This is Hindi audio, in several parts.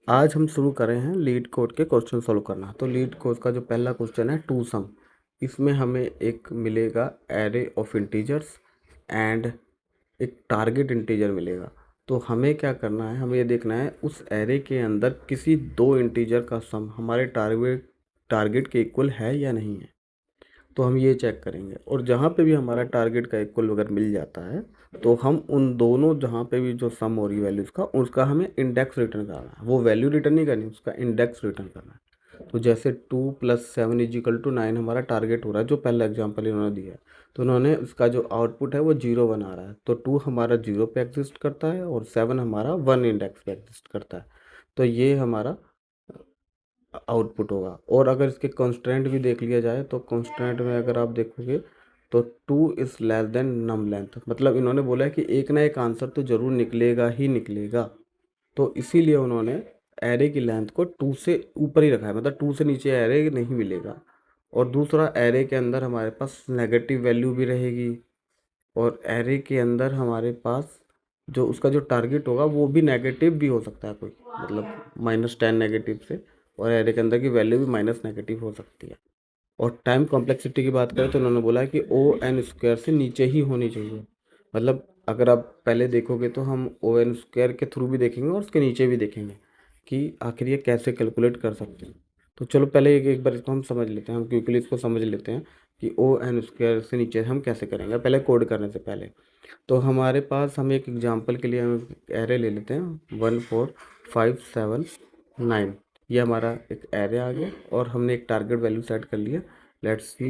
आज हम शुरू कर रहे हैं लीड कोड के क्वेश्चन सॉल्व करना। तो लीड कोड का जो पहला क्वेश्चन है टू सम, इसमें हमें एक मिलेगा एरे ऑफ इंटीजर्स एंड एक टारगेट इंटीजर मिलेगा। तो हमें क्या करना है, हमें ये देखना है उस एरे के अंदर किसी दो इंटीजर का सम हमारे टारगेट के इक्वल है या नहीं है। तो हम ये चेक करेंगे, और जहाँ पे भी हमारा टारगेट का इक्वल अगर मिल जाता है तो हम उन दोनों जहाँ पे भी जो सम हो रही वैल्यूज़ का उसका हमें इंडेक्स रिटर्न करना है। वो वैल्यू रिटर्न नहीं करनी, उसका इंडेक्स रिटर्न करना है। तो जैसे 2+7 = 9 हमारा टारगेट हो रहा है, जो पहला एग्जाम्पल इन्होंने दिया है। तो उन्होंने उसका जो आउटपुट है वो 0 बना रहा है। तो 2 हमारा 0 पे एग्जिस्ट करता है और 7 हमारा 1 इंडेक्स पे एग्जिस्ट करता है। तो ये हमारा आउटपुट होगा। और अगर इसके कंस्ट्रेंट भी देख लिया जाए तो कंस्ट्रेंट में अगर आप देखोगे तो 2 < नम लेंथ, मतलब इन्होंने बोला है कि एक ना एक आंसर तो ज़रूर निकलेगा ही निकलेगा। तो इसीलिए उन्होंने एरे की लेंथ को 2 से ऊपर ही रखा है, मतलब 2 से नीचे एरे नहीं मिलेगा। और दूसरा, एरे के अंदर हमारे पास नेगेटिव वैल्यू भी रहेगी, और एरे के अंदर हमारे पास जो उसका जो टारगेट होगा वो भी नेगेटिव भी हो सकता है कोई, मतलब -10 नेगेटिव से। और एरे के अंदर की वैल्यू भी माइनस नेगेटिव हो सकती है। और टाइम कॉम्प्लेक्सिटी की बात करें तो उन्होंने बोला है कि O(n)² से नीचे ही होनी चाहिए। मतलब अगर आप पहले देखोगे तो हम O(n)² के थ्रू भी देखेंगे और उसके नीचे भी देखेंगे कि आखिर ये कैसे कैलकुलेट कर सकते हैं। तो चलो पहले एक एक बार इसको हम समझ लेते हैं, हम क्विकली इसको समझ लेते हैं कि O(n)² से नीचे हम कैसे करेंगे, पहले कोड करने से पहले। तो हमारे पास, हम एक एग्जांपल के लिए हम एरे ले लेते हैं 1 4 5 7 9। ये हमारा एक एरे आ गया और हमने एक टारगेट वैल्यू सेट कर लिया। लेट्स सी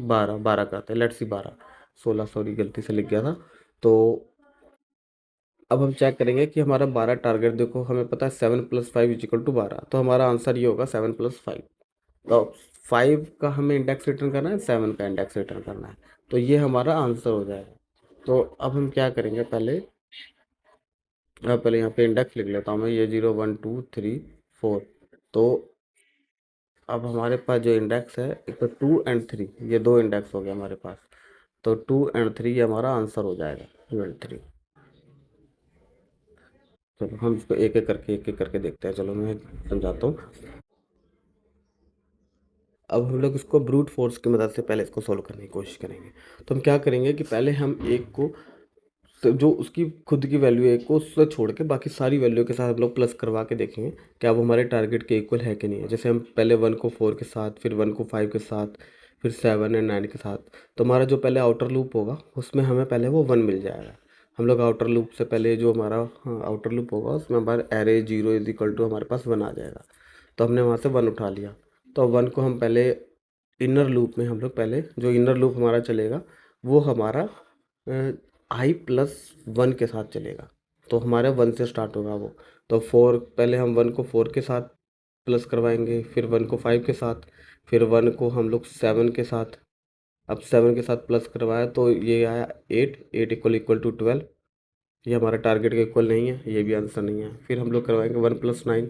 12 करते हैं, लेट्स सी 16, सॉरी गलती से लिख गया था। तो अब हम चेक करेंगे कि हमारा 12 टारगेट, देखो हमें पता है 7+5 = 12, तो हमारा आंसर ये होगा 7+5। तो 5 का हमें इंडेक्स रिटर्न करना है, 7 का इंडेक्स रिटर्न करना है। तो ये हमारा आंसर हो जाएगा। तो अब हम क्या करेंगे, पहले यहाँ पे इंडेक्स लिख लेता हूँ मैं, ये 0 1 2 3 4। तो अब हमारे पास जो इंडेक्स है, एक तो 2 और 3, ये दो इंडेक्स हो गए हमारे पास। तो 2 और 3 ये हमारा आंसर हो जाएगा, 2 और 3। चलो हम इसको एक एक करके देखते हैं। चलो मैं समझाता हूँ। अब हम लोग इसको ब्रूट फोर्स की मदद से पहले इसको सॉल्व करने की कोशिश करेंगे। तो हम क्या करेंगे कि पहले हम एक को, तो जो उसकी खुद की वैल्यू है एक को, उससे छोड़ के बाकी सारी वैल्यू के साथ हम लोग प्लस करवा के देखेंगे क्या वो हमारे टारगेट के इक्वल है कि नहीं है। जैसे हम पहले 1 को 4 के साथ, फिर 1 को 5 के साथ, फिर 7 और 9 के साथ। तो हमारा जो पहले आउटर लूप होगा उसमें हमें पहले वो 1 मिल जाएगा। हम लोग आउटर लूप से पहले जो हमारा आउटर लूप होगा उसमें हमारा एरे 0 = हमारे पास 1 आ जाएगा। तो हमने वहाँ से 1 उठा लिया। तो 1 को हम पहले इनर लूप में, हम लोग पहले जो इनर लूप हमारा चलेगा वो हमारा i+1 के साथ चलेगा। तो हमारे 1 से स्टार्ट होगा वो। तो 4, पहले हम 1 को 4 के साथ प्लस करवाएंगे, फिर 1 को 5 के साथ, फिर 1 को हम लोग 7 के साथ। अब 7 के साथ प्लस करवाया तो ये आया 8, 8 = 12। ये हमारा टारगेट के इक्वल नहीं है, ये भी आंसर नहीं है। फिर हम लोग करवाएंगे 1+9,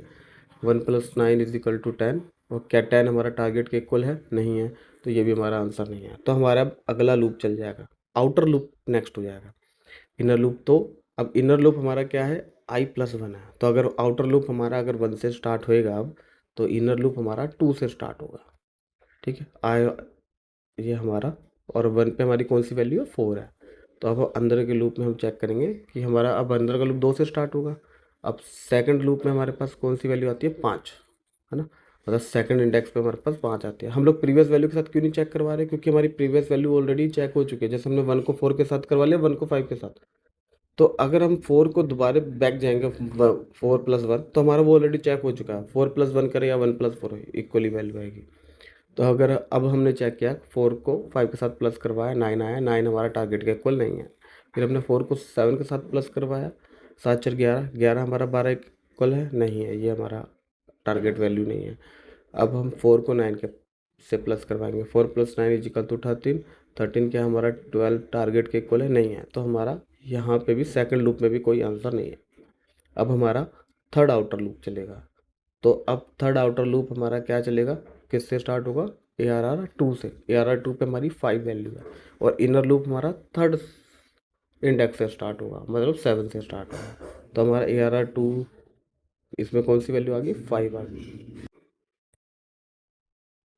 1+9 = 10। और क्या 10 हमारा टारगेट के इक्वल है? नहीं है, तो ये भी हमारा आंसर नहीं है। तो हमारा अब अगला लूप चल जाएगा, आउटर लूप नेक्स्ट हो जाएगा। इनर लूप, तो अब इनर लूप हमारा क्या है, i+1 है। तो अगर आउटर लूप हमारा अगर 1 से स्टार्ट होएगा अब, तो इनर लूप हमारा 2 से स्टार्ट होगा। ठीक है, आई, ये हमारा, और 1 पे हमारी कौन सी वैल्यू है, 4 है। तो अब अंदर के लूप में हम चेक करेंगे कि हमारा अब अंदर का लूप 2 से स्टार्ट होगा। अब सेकंड लूप में हमारे पास कौन सी वैल्यू आती है, 5, है ना। मतलब सेकंड इंडेक्स पे हमारे पास 5 आती है। हम लोग प्रीवियस वैल्यू के साथ क्यों नहीं चेक करवा रहे, क्योंकि हमारी प्रीवियस वैल्यू ऑलरेडी चेक हो चुकी है। जैसे हमने 1 को 4 के साथ करवा लिया, 1 को 5 के साथ। तो अगर हम 4 को दोबारा बैक जाएंगे, 4+1, तो हमारा वो ऑलरेडी चेक हो चुका है। 4+1 करें या 1+4 इक्वली वैल्यू आएगी। तो अगर अब हमने चेक किया, 4 को 5 के साथ प्लस करवाया, 9 आया, 9 हमारा टारगेट के इक्वल नहीं है। फिर हमने 4 को 7 के साथ प्लस करवाया, 7 4 11, 11 हमारा 12 इक्वल है, नहीं है, ये हमारा टारगेट वैल्यू नहीं है। अब हम 4 को 9 के से प्लस करवाएंगे, 4+9 = 13, 13 क्या हमारा 12 टारगेट के इक्वल है, नहीं है। तो हमारा यहाँ पे भी सेकंड लूप में भी कोई आंसर नहीं है। अब हमारा थर्ड आउटर लूप चलेगा। तो अब थर्ड आउटर लूप हमारा क्या चलेगा, किससे स्टार्ट होगा, ARR2 से। ARR2 पे हमारी 5 वैल्यू है। और इनर लूप हमारा थर्ड इंडेक्स से स्टार्ट होगा, मतलब 7 से स्टार्ट होगा। तो हमारा ARR2 इसमें कौन सी वैल्यू आ गई, 5 आ गई।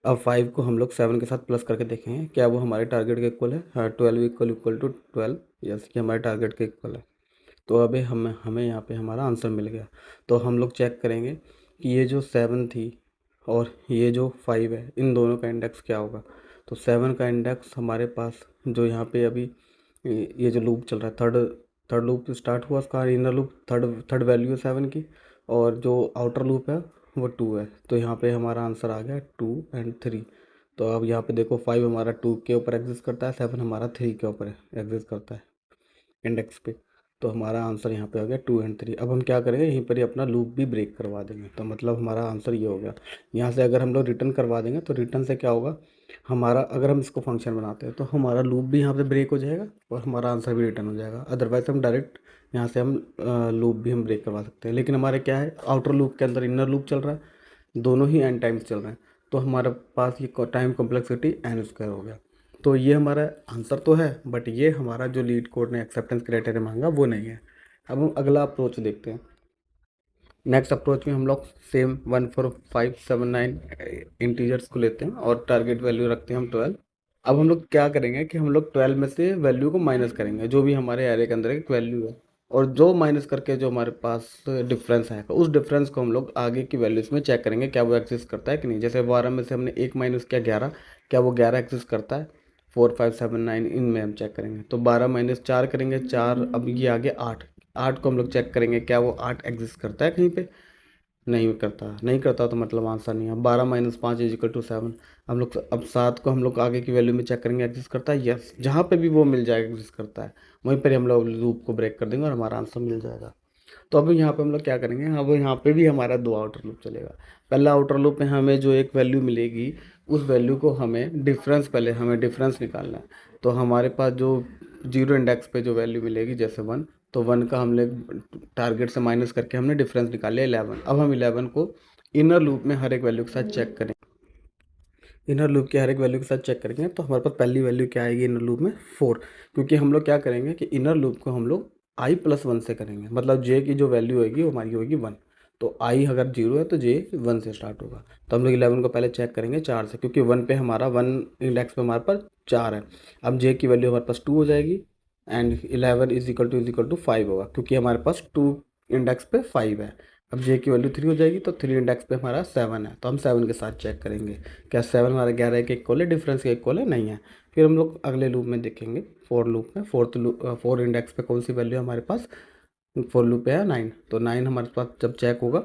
अब 5 को हम लोग 7 के साथ प्लस करके देखेंगे क्या वो हमारे टारगेट के इक्वल है। हाँ, 12 इक्वल इक्वल टू 12, यस, ये हमारे टारगेट के इक्वल है। तो अभी हमें यहाँ पे हमारा आंसर मिल गया। तो हम लोग चेक करेंगे कि ये जो 7 थी और ये जो 5 है, इन दोनों का इंडेक्स क्या होगा। तो 7 का इंडेक्स हमारे पास जो यहाँ पे अभी ये जो लूप चल रहा है, थर्ड थर्ड लूप स्टार्ट हुआ, उसका inner loop third third value है 7 की, और जो आउटर लूप है वो 2 है। तो यहाँ पे हमारा आंसर आ गया 2 एंड 3। तो अब यहाँ पे देखो 5 हमारा 2 के ऊपर एग्जिस्ट करता है, 7 हमारा 3 के ऊपर एग्जिस्ट करता है इंडेक्स पे। तो हमारा आंसर यहाँ पे आ गया 2 एंड 3। अब हम क्या करेंगे, यहीं पर ही अपना लूप भी ब्रेक करवा देंगे। तो मतलब हमारा आंसर ये हो गया। यहाँ से अगर हम लोग रिटर्न करवा देंगे तो रिटर्न से क्या होगा, हमारा अगर हम इसको फंक्शन बनाते हैं तो हमारा लूप भी यहाँ पे ब्रेक हो जाएगा और हमारा आंसर भी रिटर्न हो जाएगा। अदरवाइज हम डायरेक्ट यहाँ से हम लूप भी हम ब्रेक करवा सकते हैं। लेकिन हमारे क्या है, आउटर लूप के अंदर इनर लूप चल रहा है, दोनों ही एन टाइम्स चल रहे हैं। तो हमारे पास ये टाइम कॉम्प्लेक्सिटी एन स्क्वायर हो गया। तो ये हमारा आंसर तो है, बट ये हमारा जो लीड कोड ने एक्सेप्टेंस क्राइटेरिया मांगा वो नहीं है। अब हम अगला अप्रोच देखते हैं। नेक्स्ट अप्रोच में हम लोग सेम 14579 इंटीजर्स को लेते हैं और टारगेट वैल्यू रखते हैं हम 12। अब हम लोग क्या करेंगे कि हम लोग 12 में से वैल्यू को माइनस करेंगे, जो भी हमारे एरे के अंदर एक वैल्यू है, और जो माइनस करके जो हमारे पास डिफरेंस आएगा उस डिफरेंस को हम लोग आगे की वैल्यूज़ में चेक करेंगे क्या वो एग्जिस्ट करता है कि नहीं। जैसे 12 में से हमने एक माइनस किया 11, क्या वो 11 एग्जिस्ट करता है। 4579 इनमें हम चेक करेंगे। तो 12 माइनस 4 करेंगे 4, अब ये आगे 8, 8 को हम लोग चेक करेंगे क्या वो 8 एग्जिस्ट करता है कहीं पे, नहीं करता, नहीं करता तो मतलब आंसर नहीं है। 12 माइनस 5 इज इक्वल टू 7। हम लोग अब 7 को हम लोग आगे की वैल्यू में चेक करेंगे एग्जिस्ट करता है, यस, जहाँ पे भी वो मिल जाएगा एग्जिस्ट करता है वहीं पर ही हम लोग लूप को ब्रेक कर देंगे और हमारा आंसर मिल जाएगा। तो अभी यहाँ पे हम लोग क्या करेंगे, अब यहाँ पे भी हमारा दो आउटर लूप चलेगा। पहला आउटर लूप में हमें जो एक वैल्यू मिलेगी उस वैल्यू को हमें डिफरेंस, पहले हमें डिफरेंस निकालना है। तो हमारे पास जो जीरो इंडेक्स पे जो वैल्यू मिलेगी जैसे 1, तो 1 का हमने टारगेट से माइनस करके हमने डिफरेंस निकाले 11। अब हम 11 को इनर लूप में हर एक वैल्यू के साथ चेक करेंगे। इनर लूप के हर एक वैल्यू के साथ चेक करेंगे तो हमारे पास पहली वैल्यू क्या आएगी इनर लूप में, 4। क्योंकि हम लोग क्या करेंगे कि इनर लूप को हम लोग i+1 से करेंगे, मतलब j की जो वैल्यू होगी वो हमारी होगी 1। तो i अगर 0 है तो j 1 से स्टार्ट होगा। तो हम लोग 11 को पहले चेक करेंगे 4 से, क्योंकि 1 पे हमारा 1 इंडेक्स पे हमारे पास 4 है। अब j की वैल्यू हमारे पास 2 हो जाएगी एंड 11 इज इक्वल टू 5 होगा, क्योंकि हमारे पास 2 इंडेक्स पे 5 है। अब j की वैल्यू 3 हो जाएगी तो 3 इंडेक्स पे हमारा 7 है, तो हम 7 के साथ चेक करेंगे क्या 7 हमारा 11 के इक्वल है, डिफरेंस के इक्वल है, नहीं है। फिर हम लोग अगले लूप में देखेंगे, फोर लूप में, फोर इंडेक्स पे कौन सी वैल्यू हमारे पास, फोर लूप पे है 9। तो 9 हमारे पास जब चेक होगा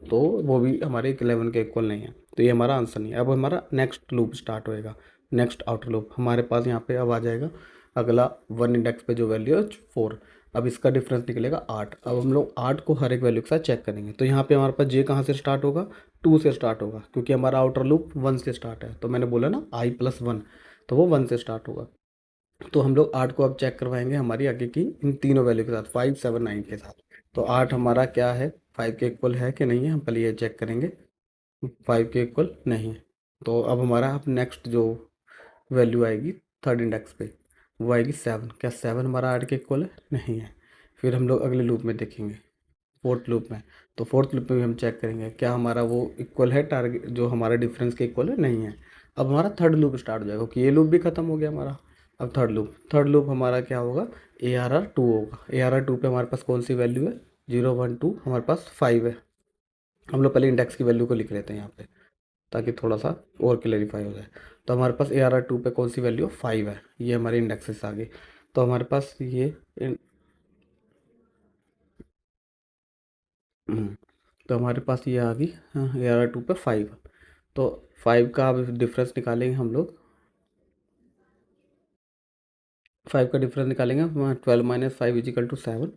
तो वो भी हमारे 11 के इक्वल नहीं है, तो ये हमारा आंसर नहीं है। अब हमारा नेक्स्ट लूप स्टार्ट होएगा, नेक्स्ट आउटर लूप हमारे पास यहाँ पे अब आ जाएगा अगला 1 इंडेक्स पे जो वैल्यू है 4। अब इसका डिफरेंस निकलेगा 8। अब हम लोग 8 को हर एक वैल्यू के साथ चेक करेंगे। तो यहाँ पे हमारे पास जे कहाँ से स्टार्ट होगा, 2 से स्टार्ट होगा, क्योंकि हमारा आउटर लूप 1 से स्टार्ट है। तो मैंने बोला ना i+1, तो वो 1 से स्टार्ट होगा। तो हम लोग 8 को अब चेक करवाएंगे हमारी आगे की इन तीनों वैल्यू के साथ, 5 7 9 के साथ। तो 8 हमारा क्या है, 5 के इक्वल है कि नहीं है, हम पहले ये चेक करेंगे। 5 के इक्वल नहीं है। तो अब हमारा अब नेक्स्ट जो वैल्यू आएगी थर्ड इंडेक्स पे वो आएगी 7। क्या 7 हमारा 8 के इक्वल है, नहीं है। फिर हम लोग अगले लूप में देखेंगे, फोर्थ लूप में। तो फोर्थ लूप में भी हम चेक करेंगे क्या हमारा वो इक्वल है टारगेट जो हमारा डिफरेंस के इक्वल है, नहीं है। अब हमारा थर्ड लूप स्टार्ट हो जाएगा, क्योंकि ये लूप भी खत्म हो गया हमारा। अब थर्ड लूप हमारा क्या होगा, ARR 2 होगा। ARR 2 पे हमारे पास कौन सी वैल्यू है, 0 1 2, हमारे पास 5 है। हम लोग पहले इंडेक्स की वैल्यू को लिख लेते हैं यहाँ पे ताकि थोड़ा सा और क्लेरिफाई हो जाए। तो हमारे पास ARR 2 पे कौन सी वैल्यू 5 है, ये हमारे इंडेक्सेस आ गए। तो हमारे पास ये हम्म, तो हमारे पास ये आ गई, हाँ, ARR 2 पे 5। तो 5 का अब डिफरेंस निकालेंगे हम लोग, 5 का डिफरेंस निकालेंगे 12 माइनस 5 इजिकल टू 7।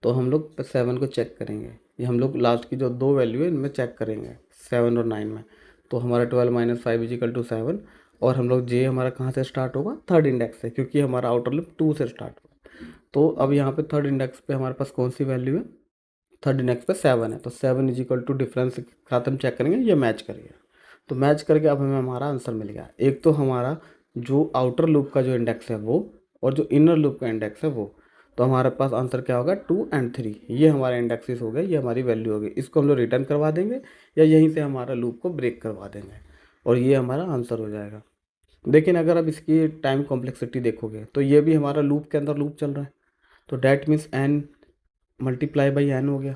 तो हम लोग 7 को चेक करेंगे, ये हम लोग लास्ट की जो दो वैल्यू है इनमें चेक करेंगे 7 और 9 में। तो हमारा 12 माइनस 5 इजिकल टू 7, और हम लोग जे हमारा कहाँ से स्टार्ट होगा, थर्ड इंडेक्स से, क्योंकि हमारा आउटर लूप 2 से स्टार्ट होगा। तो अब यहाँ पे थर्ड इंडेक्स पे हमारे पास कौन सी वैल्यू है, थर्ड इंडेक्स पे 7 है। तो 7 इजिकल टू डिफरेंस के साथ हम चेक करेंगे, ये मैच करेगा। तो मैच करके अब हमें हमारा आंसर मिल गया। एक तो हमारा जो आउटर लूप का जो इंडेक्स है वो, और जो इनर लूप का इंडेक्स है वो। तो हमारे पास आंसर क्या होगा 2 एंड 3, ये हमारे इंडेक्सेस हो गए, ये हमारी वैल्यू हो गई। इसको हम लोग रिटर्न करवा देंगे या यहीं से हमारा लूप को ब्रेक करवा देंगे और ये हमारा आंसर हो जाएगा। लेकिन अगर आप इसकी टाइम कॉम्प्लेक्सिटी देखोगे तो ये भी हमारा लूप के अंदर लूप चल रहा है, तो that means N multiply by N हो गया,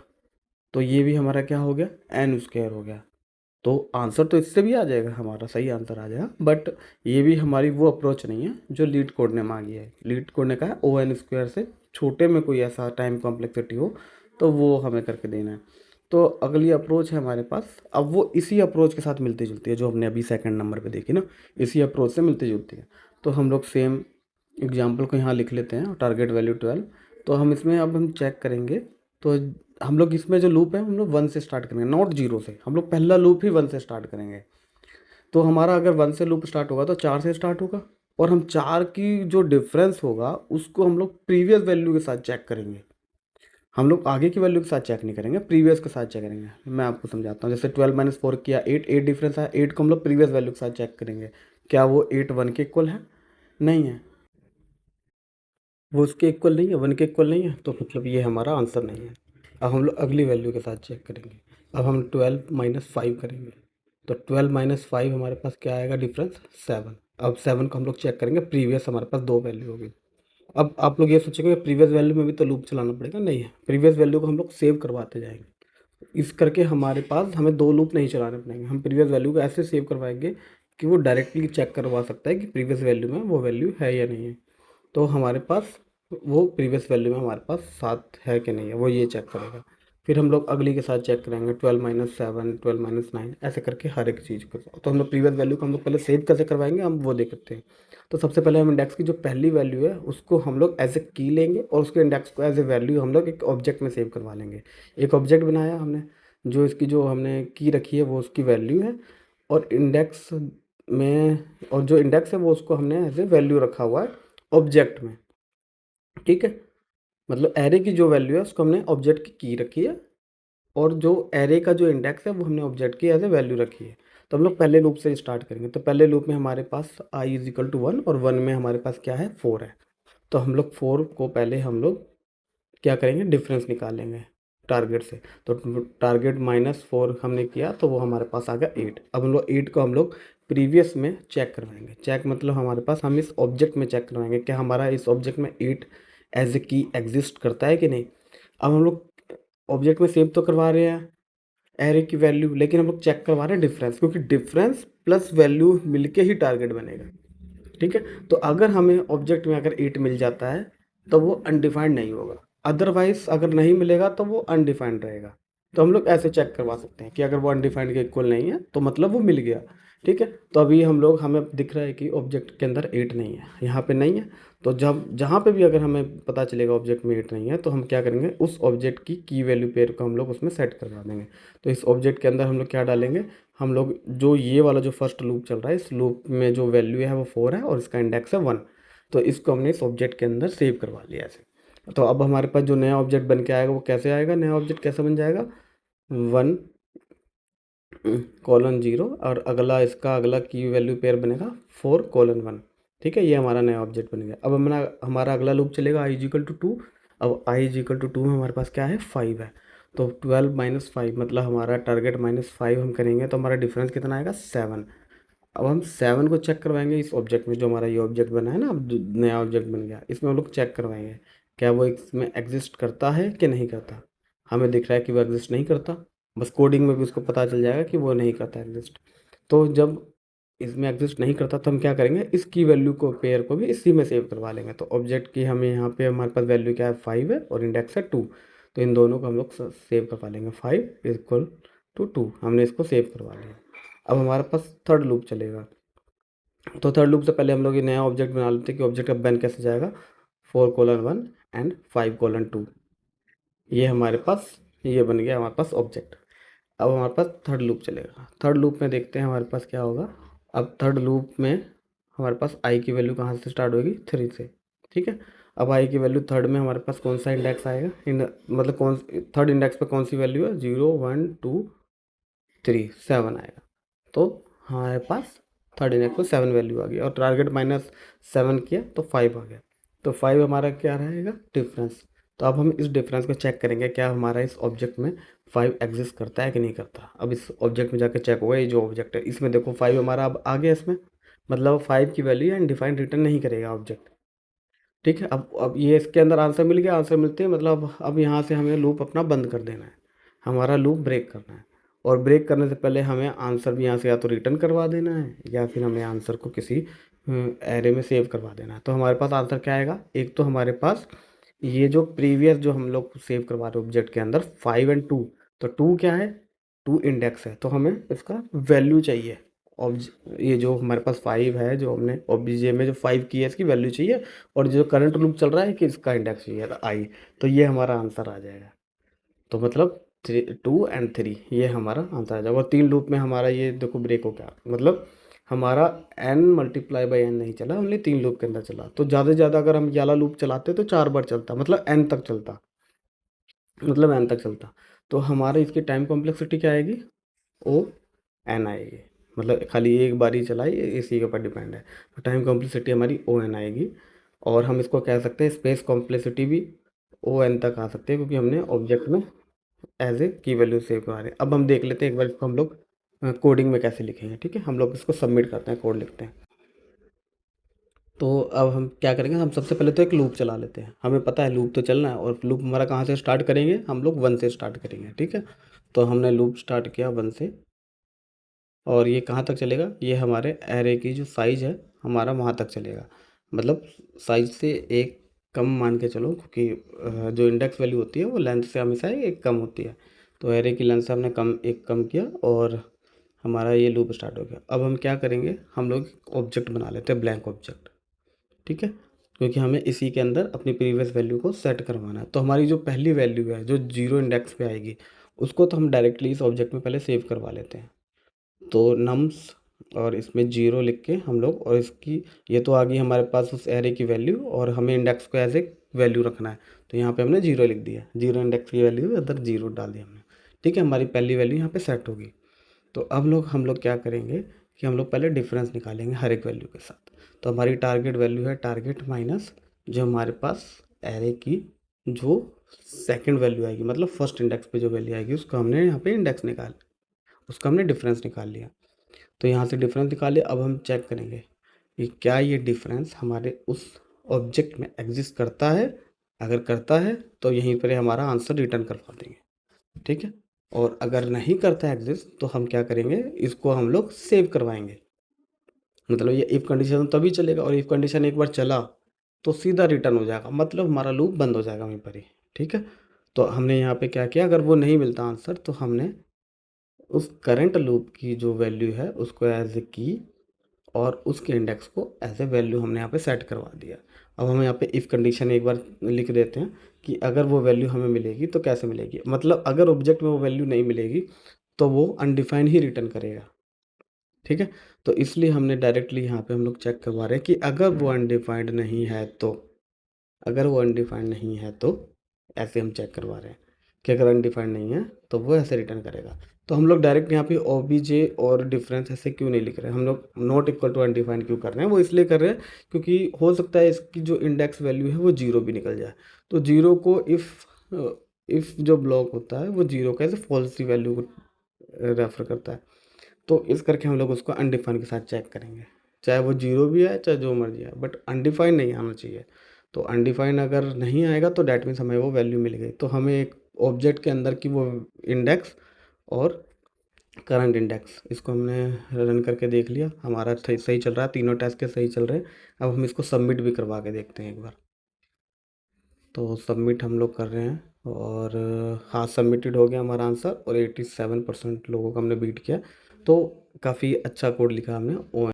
तो ये भी हमारा क्या हो गया एन स्क्वायर हो गया। तो आंसर तो इससे भी आ जाएगा, हमारा सही आंसर आ जाएगा, बट ये भी हमारी वो अप्रोच नहीं है जो लीड कोड ने मांगी है। लीड कोड ने कहा ओ एन स्क्वायर से छोटे में कोई ऐसा टाइम कॉम्प्लेक्सिटी हो तो वो हमें करके देना है। तो अगली अप्रोच है हमारे पास, अब वो इसी अप्रोच के साथ मिलती जुलती है जो हमने अभी सेकंड नंबर पे देखी ना, इसी अप्रोच से मिलती जुलती है। तो हम लोग सेम एग्जाम्पल को यहाँ लिख लेते हैं, टारगेट वैल्यू 12। तो हम इसमें अब हम चेक करेंगे, तो हम लोग इसमें जो लूप है हम लोग 1 से स्टार्ट करेंगे, नॉट 0 से। हम लोग पहला लूप ही 1 से स्टार्ट करेंगे। तो हमारा अगर 1 से लूप स्टार्ट होगा तो 4 से स्टार्ट होगा, और हम 4 की जो डिफरेंस होगा उसको हम लोग प्रीवियस वैल्यू के साथ चेक करेंगे। हम लोग आगे की वैल्यू के साथ चेक नहीं करेंगे, प्रीवियस के साथ चेक करेंगे। मैं आपको समझाता हूँ, जैसे 12 माइनस 4 किया 8, 8 डिफरेंस है, 8 को हम लोग प्रीवियस वैल्यू के साथ चेक करेंगे। क्या वो 8 1 के इक्वल है? नहीं है, वो उसके इक्वल नहीं है, 1 के इक्वल नहीं है, तो मतलब ये हमारा आंसर नहीं है। अब हम लोग अगली वैल्यू के साथ चेक करेंगे। अब हम 12 माइनस 5 करेंगे, तो 12 माइनस 5 हमारे पास क्या आएगा डिफरेंस? 7। अब 7 को हम लोग चेक करेंगे, प्रीवियस हमारे पास दो वैल्यू होगी। अब आप लोग ये सोचेंगे प्रीवियस वैल्यू में भी तो लूप चलाना पड़ेगा, नहीं है, प्रीवियस वैल्यू को हम लोग सेव करवाते जाएंगे। इस करके हमारे पास हमें दो लूप नहीं चलाने पड़ेंगे, हम प्रीवियस वैल्यू को ऐसे सेव करवाएंगे कि वो डायरेक्टली चेक करवा सकता है कि प्रीवियस वैल्यू में वो वैल्यू है या नहीं है। तो हमारे पास वो प्रीवियस वैल्यू में हमारे पास 7 है कि नहीं है, वो ये चेक करेगा। फिर हम लोग अगली के साथ चेक करेंगे, 12 माइनस 7, 12 माइनस 9, ऐसे करके हर एक चीज़ को। तो हम लोग प्रीवियस वैल्यू को हम लोग पहले सेव कैसे करवाएंगे हम वो देख सकते हैं। तो सबसे पहले हम इंडेक्स की जो पहली वैल्यू है उसको हम लोग एज ए की लेंगे, और उसके इंडेक्स को एज ए वैल्यू हम लोग एक ऑब्जेक्ट में सेव करवा लेंगे। एक ऑब्जेक्ट बनाया हमने, जो इसकी जो हमने की रखी है वो उसकी वैल्यू है, और इंडेक्स में, और जो इंडेक्स है वो उसको हमने एज ए वैल्यू रखा हुआ है ऑब्जेक्ट में। ठीक है, मतलब एरे की जो वैल्यू है उसको हमने ऑब्जेक्ट की रखी है, और जो एरे का जो इंडेक्स है वो हमने ऑब्जेक्ट की एज ए वैल्यू रखी है। तो हम लोग पहले लूप से स्टार्ट करेंगे। तो पहले लूप में हमारे पास आई इज इक्वल टू 1, और 1 में हमारे पास क्या है 4 है। तो हम लोग 4 को पहले हम लोग क्या करेंगे, डिफरेंस निकालेंगे टारगेट से। तो टारगेट माइनस 4 हमने किया तो वो हमारे पास आ गया 8। अब हम लोग 8 को हम लोग प्रीवियस में चेक करवाएंगे। चेक मतलब हमारे पास हम इस ऑब्जेक्ट में चेक करवाएंगे क्या हमारा इस ऑब्जेक्ट में 8 एज ए की एग्जिस्ट करता है कि नहीं। अब हम लोग ऑब्जेक्ट में सेव तो करवा रहे हैं एरे की वैल्यू, लेकिन हम लोग चेक करवा रहे हैं डिफरेंस, क्योंकि डिफरेंस प्लस वैल्यू मिलके ही टारगेट बनेगा। ठीक है, तो अगर हमें ऑब्जेक्ट में अगर 8 मिल जाता है तो वो अनडिफाइंड नहीं होगा, अदरवाइज अगर नहीं मिलेगा तो वो अनडिफाइंड रहेगा। तो हम लोग ऐसे चेक करवा सकते हैं कि अगर वो अनडिफाइंड के इक्वल नहीं है तो मतलब वो मिल गया। ठीक है, तो अभी हम लोग, हमें दिख रहा है कि ऑब्जेक्ट के अंदर 8 नहीं है, यहाँ पे नहीं है। तो जब जहाँ पे भी अगर हमें पता चलेगा ऑब्जेक्ट में 8 नहीं है तो हम क्या करेंगे, उस ऑब्जेक्ट की वैल्यू पेयर को हम लोग उसमें सेट करवा देंगे। तो इस ऑब्जेक्ट के अंदर हम लोग क्या डालेंगे, हम लोग जो ये वाला जो फर्स्ट लूप चल रहा है इस लूप में जो वैल्यू है वो 4 है और इसका इंडेक्स है 1। तो इसको हमने इस ऑब्जेक्ट के अंदर सेव करवा लिया ऐसे। तो अब हमारे पास जो नया ऑब्जेक्ट बन के आएगा वो कैसे आएगा, नया ऑब्जेक्ट कैसे बन जाएगा, 1 कॉलन 0, और अगला इसका अगला की वैल्यू पेयर बनेगा 4 कॉलन 1। ठीक है, ये हमारा नया ऑब्जेक्ट बन गया। अब हमारा अगला लूप चलेगा आई इजिकल टू 2। अब आई इजिकल टू 2 में हमारे पास क्या है 5 है। तो 12 माइनस 5 मतलब हमारा टारगेट माइनस 5 हम करेंगे तो हमारा डिफरेंस कितना आएगा 7। अब हम 7 को चेक करवाएंगे इस ऑब्जेक्ट में, जो हमारा ये ऑब्जेक्ट बना है ना, अब जो नया ऑब्जेक्ट बन गया इसमें हम लोग चेक करवाएंगे क्या वो इसमें एग्जिस्ट करता है कि नहीं करता। हमें दिख रहा है कि वो एग्जिस्ट नहीं करता, बस कोडिंग में भी उसको पता चल जाएगा कि वो नहीं करता एग्जिस्ट। तो जब इसमें एग्जिस्ट नहीं करता तो हम क्या करेंगे, इसकी वैल्यू को पेयर को भी इसी में सेव करवा लेंगे। तो ऑब्जेक्ट की हमें यहाँ पे हमारे पास वैल्यू क्या है 5 है और इंडेक्स है 2। तो इन दोनों को हम लोग सेव करवा लेंगे, 5 इक्वल टू 2, हमने इसको सेव करवा लिया। अब हमारे पास थर्ड लूप चलेगा। तो थर्ड लूप से पहले हम लोग ये नया ऑब्जेक्ट बना लेते हैं कि ऑब्जेक्ट का बैन कैसे जाएगा, 4 कॉलन 1 एंड 5 कॉलन 2। ये हमारे पास ये बन गया हमारे पास ऑब्जेक्ट। अब हमारे पास थर्ड लूप चलेगा। थर्ड लूप में देखते हैं हमारे पास क्या होगा। अब थर्ड लूप में हमारे पास आई की वैल्यू कहाँ से स्टार्ट होगी, 3 से। ठीक है, अब आई की वैल्यू थर्ड में हमारे पास कौन सा इंडेक्स आएगा, मतलब कौन थर्ड इंडेक्स पे कौन सी वैल्यू है, 0 1 2 3 7 आएगा। तो हमारे पास थर्ड इंडेक्स पे 7 वैल्यू आ गई, और टारगेट माइनस 7 किया तो 5 आ गया। तो 5 हमारा क्या रहेगा, डिफरेंस। तो अब हम इस डिफरेंस को चेक करेंगे, क्या हमारा इस ऑब्जेक्ट में 5 एग्जिस्ट करता है कि नहीं करता। अब इस ऑब्जेक्ट में जाकर चेक होगा, ये जो ऑब्जेक्ट है इसमें देखो 5 हमारा अब आ गया इसमें, मतलब 5 की वैल्यू अनडिफाइंड रिटर्न नहीं करेगा ऑब्जेक्ट। ठीक है, अब ये इसके अंदर आंसर मिल गया, आंसर मिलते हैं मतलब अब यहाँ से हमें लूप अपना बंद कर देना है, हमारा लूप ब्रेक करना है। और ब्रेक करने से पहले हमें आंसर भी यहाँ से या तो रिटर्न करवा देना है, या फिर हमें आंसर को किसी एरे में सेव करवा देना है। तो हमारे पास आंसर क्या आएगा, एक तो हमारे पास ये जो प्रीवियस जो हम लोग सेव करवा रहे ऑब्जेक्ट के अंदर 5 और 2, तो 2 क्या है, 2 इंडेक्स है, तो हमें इसका वैल्यू चाहिए। ऑब्ज ये जो हमारे पास 5 है, जो हमने ऑब्जे में जो 5 की है इसकी वैल्यू चाहिए, और जो करंट लूप चल रहा है कि इसका इंडेक्स चाहिए आई। तो ये हमारा आंसर आ जाएगा। तो मतलब 2 और 3 ये हमारा आंसर आ जाएगा। और 3 लूप में हमारा ये देखो ब्रेक हो गया, मतलब हमारा n मल्टीप्लाई बाई n नहीं चला, ओनली 3 लूप के अंदर चला। तो ज़्यादा से ज़्यादा अगर हम ये वाला लूप चलाते तो 4 बार चलता, मतलब n तक चलता, मतलब n तक चलता। तो हमारे इसकी टाइम कॉम्प्लेक्सिटी क्या आएगी, ओ एन आएगी, मतलब खाली एक बार ही चलाई, इसी के ऊपर डिपेंड है। तो टाइम कॉम्प्लेक्सिटी हमारी ओ एन आएगी। और हम इसको कह सकते हैं स्पेस कॉम्प्लेक्सिटी भी ओ एन तक आ सकते हैं, क्योंकि हमने ऑब्जेक्ट में एज ए की वैल्यू सेव करा रहे हैं। अब हम देख लेते हैं एक बार इसको हम लोग कोडिंग में कैसे लिखेंगे। ठीक है, हम लोग इसको सबमिट करते हैं, कोड लिखते हैं। तो अब हम क्या करेंगे, हम सबसे पहले तो एक लूप चला लेते हैं, हमें पता है लूप तो चलना है। और लूप हमारा कहाँ से स्टार्ट करेंगे, हम लोग 1 से स्टार्ट करेंगे। ठीक है, तो हमने लूप स्टार्ट किया 1 से, और ये कहाँ तक चलेगा, ये हमारे एरे की जो साइज़ है हमारा वहाँ तक चलेगा। मतलब साइज़ से एक कम मान के चलो, क्योंकि जो इंडेक्स वैल्यू होती है वो लेंथ से हमेशा एक कम होती है। तो एरे की लेंथ से हमने एक कम किया, और हमारा ये लूप स्टार्ट हो गया। अब हम क्या करेंगे, हम लोग ऑब्जेक्ट बना लेते हैं, ब्लैंक ऑब्जेक्ट। ठीक है, क्योंकि हमें इसी के अंदर अपनी प्रीवियस वैल्यू को सेट करवाना है। तो हमारी जो पहली वैल्यू है जो 0 इंडेक्स पे आएगी, उसको तो हम डायरेक्टली इस ऑब्जेक्ट में पहले सेव करवा लेते हैं। तो नम्स और इसमें 0 लिख के हम लोग, और इसकी ये तो आ गई हमारे पास उस एरे की वैल्यू, और हमें इंडेक्स को एज ए वैल्यू रखना है। तो यहाँ पे हमने 0 लिख दिया, 0 इंडेक्स की वैल्यू अंदर 0 डाल दिया हमने। ठीक है, हमारी पहली वैल्यू यहाँ पे सेट होगी। तो अब हम लोग क्या करेंगे कि हम लोग पहले डिफरेंस निकालेंगे हर एक वैल्यू के साथ। तो हमारी टारगेट वैल्यू है टारगेट माइनस जो हमारे पास एरे की जो सेकंड वैल्यू आएगी, मतलब फर्स्ट इंडेक्स पे जो वैल्यू आएगी उसको हमने यहाँ पे इंडेक्स निकाल, उसका हमने डिफरेंस निकाल लिया। तो यहाँ से डिफरेंस निकाले। अब हम चेक करेंगे कि क्या ये डिफरेंस हमारे उस ऑब्जेक्ट में एग्जिस्ट करता है। अगर करता है तो यहीं पर हमारा आंसर रिटर्न करवा देंगे। ठीक है, और अगर नहीं करता एग्जिस्ट तो हम क्या करेंगे, इसको हम लोग सेव करवाएंगे। मतलब ये इफ़ कंडीशन तभी चलेगा, और इफ़ कंडीशन एक बार चला तो सीधा रिटर्न हो जाएगा, मतलब हमारा लूप बंद हो जाएगा वहीं पर ही। ठीक है, तो हमने यहाँ पे क्या किया, अगर वो नहीं मिलता आंसर तो हमने उस करंट लूप की जो वैल्यू है उसको एज ए की, और उसके इंडेक्स को एज ए वैल्यू हमने यहाँ पे सेट करवा दिया। अब हम यहाँ पे इफ़ कंडीशन एक बार लिख देते हैं कि अगर वो वैल्यू हमें मिलेगी तो कैसे मिलेगी, मतलब अगर ऑब्जेक्ट में वो वैल्यू नहीं मिलेगी तो वो अनडिफाइंड ही रिटर्न करेगा। ठीक है, तो इसलिए हमने डायरेक्टली यहाँ पे हम लोग चेक करवा रहे हैं कि अगर वो अनडिफाइंड नहीं है तो, अगर वो अनडिफाइंड नहीं है तो ऐसे हम चेक करवा रहे हैं कि अगर अनडिफाइंड नहीं है तो वो ऐसे रिटर्न करेगा। तो हम लोग डायरेक्ट यहाँ पे ओबीजे और डिफरेंस ऐसे क्यों नहीं लिख रहे हैं, हम लोग नॉट इक्वल टू अनडिफाइंड क्यों कर रहे हैं, वो इसलिए कर रहे हैं क्योंकि हो सकता है इसकी जो इंडेक्स वैल्यू है वो 0 भी निकल जाए। तो 0 को इफ़ जो ब्लॉक होता है वो 0 का ऐसे फॉल्स की वैल्यू को रेफर करता है। तो इस करके हम लोग उसको अनडिफाइंड के साथ चेक करेंगे, चाहे वो 0 भी आए चाहे जो मर्जी आए, बट अनडिफाइंड नहीं आना चाहिए। तो अनडिफाइंड अगर नहीं आएगा तो डैट मीन्स हमें वो वैल्यू मिल गई। तो हमें एक ऑब्जेक्ट के अंदर की वो इंडेक्स और करंट इंडेक्स, इसको हमने रन करके देख लिया, हमारा सही चल रहा है, तीनों टेस्ट के सही चल रहे हैं। अब हम इसको सबमिट भी करवा के देखते हैं एक बार। तो सबमिट हम लोग कर रहे हैं, और हाँ सबमिटेड हो गया हमारा आंसर, और 87% लोगों को हमने बीट किया। तो काफ़ी अच्छा कोड लिखा हमने।